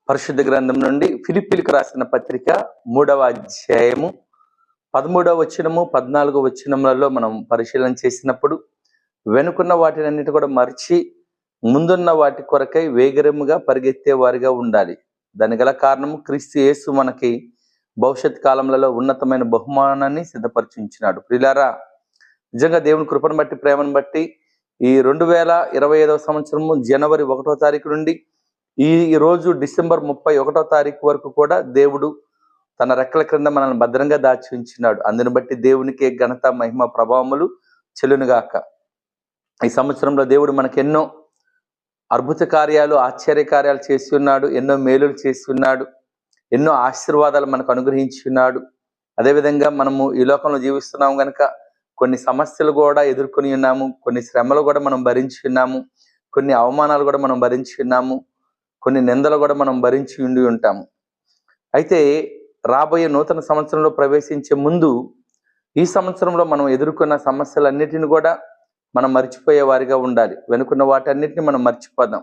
పరిశుద్ధ గ్రంథం నుండి ఫిలిప్పీలకు రాసిన పత్రిక 3వ అధ్యాయము 13వ వచనము 14వ వచనములలో మనం పరిశీలన చేసినప్పుడు వెనుకున్న వాటినన్నిటి కూడా మర్చి ముందున్న వాటి కొరకై వేగరముగా పరిగెత్తే వారిగా ఉండాలి. దాని గల కారణము క్రీస్తు యేసు మనకి భవిష్యత్ కాలంలో ఉన్నతమైన బహుమానాన్ని సిద్ధపరిచించినాడు. ప్రియులారా, నిజంగా దేవుని కృపను బట్టి ప్రేమను బట్టి ఈ 2025వ సంవత్సరము జనవరి 1వ తారీఖు నుండి ఈ రోజు డిసెంబర్ 31వ తారీఖు వరకు కూడా దేవుడు తన రెక్కల క్రింద మనల్ని భద్రంగా దాచి ఉంచినాడు. అందుని బట్టి దేవునికే ఘనత మహిమ ప్రభావములు చెల్లునుగాక. ఈ సంవత్సరంలో దేవుడు మనకు ఎన్నో అద్భుత కార్యాలు ఆశ్చర్య కార్యాలు చేసి ఉన్నాడు, ఎన్నో మేలులు చేసి ఉన్నాడు, ఎన్నో ఆశీర్వాదాలు మనకు అనుగ్రహించి ఉన్నాడు. అదేవిధంగా మనము ఈ లోకంలో జీవిస్తున్నాము కనుక కొన్ని సమస్యలు కూడా ఎదుర్కొని ఉన్నాము, కొన్ని శ్రమలు కూడా మనం భరించి ఉన్నాము, కొన్ని అవమానాలు కూడా మనం భరించి ఉన్నాము, కొన్ని నిందలు కూడా మనం భరించి ఉండి ఉంటాము. అయితే రాబోయే నూతన సంవత్సరంలో ప్రవేశించే ముందు ఈ సంవత్సరంలో మనం ఎదుర్కొన్న సమస్యలన్నిటిని కూడా మనం మర్చిపోయే వారిగా ఉండాలి. వెనుకున్న వాటన్నిటిని మనం మర్చిపోదాం.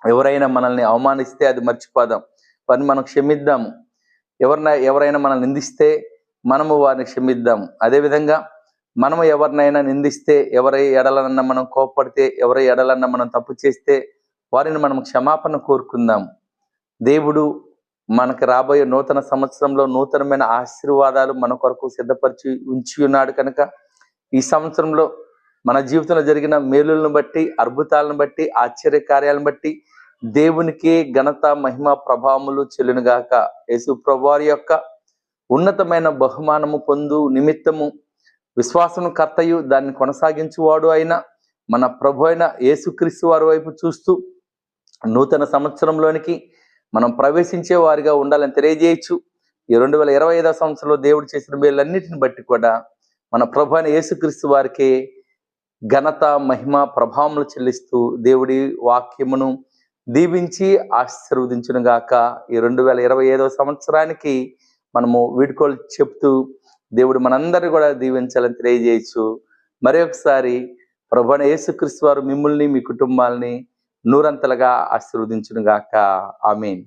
ఎవరైనా మనల్ని అవమానిస్తే అది మర్చిపోదాం, వారిని మనం క్షమిద్దాము. ఎవరైనా మనల్ని నిందిస్తే మనము వారిని క్షమిద్దాము. అదేవిధంగా మనము ఎవరినైనా నిందిస్తే, ఎవరి ఎడలన్నా మనం కోపడితే, ఎవరి ఎడలన్నా మనం తప్పు చేస్తే వారిని మనం క్షమాపణ కోరుకుందాం. దేవుడు మనకు రాబోయే నూతన సంవత్సరంలో నూతనమైన ఆశీర్వాదాలు మన కొరకు సిద్ధపరిచి ఉంచి ఉన్నాడు కనుక ఈ సంవత్సరంలో మన జీవితంలో జరిగిన మేలులను బట్టి, అద్భుతాలను బట్టి, ఆశ్చర్య కార్యాలను బట్టి దేవునికి ఘనత మహిమ ప్రభావములు చెల్లునుగాక. యేసు ప్రభువారి యొక్క ఉన్నతమైన బహుమానము పొందు నిమిత్తము విశ్వాసము కర్తయు దాన్ని కొనసాగించువాడు అయిన మన ప్రభు అయిన యేసుక్రీస్తు వారి వైపు చూస్తూ నూతన సంవత్సరంలోనికి మనం ప్రవేశించే వారిగా ఉండాలని తెలియజేయచ్చు. ఈ 2025వ సంవత్సరంలో దేవుడు చేసిన మేలన్నిటిని బట్టి కూడా మన ప్రభు అయిన యేసుక్రీస్తు వారికి ఘనత మహిమ ప్రభావములు చెల్లిస్తూ దేవుడి వాక్యమును దీవించి ఆశీర్వదించును గాక. ఈ 2025వ సంవత్సరానికి మనము వీడ్కోలు చెప్తూ దేవుడు మనందరినీ కూడా దీవించాలని తెలియజేయచ్చు. మరి ఒకసారి ప్రభు అయిన యేసుక్రీస్తు వారు మిమ్మల్ని, మీ కుటుంబాలని నూరంతలుగా ఆశీర్వదించును గాక. ఆమేన్.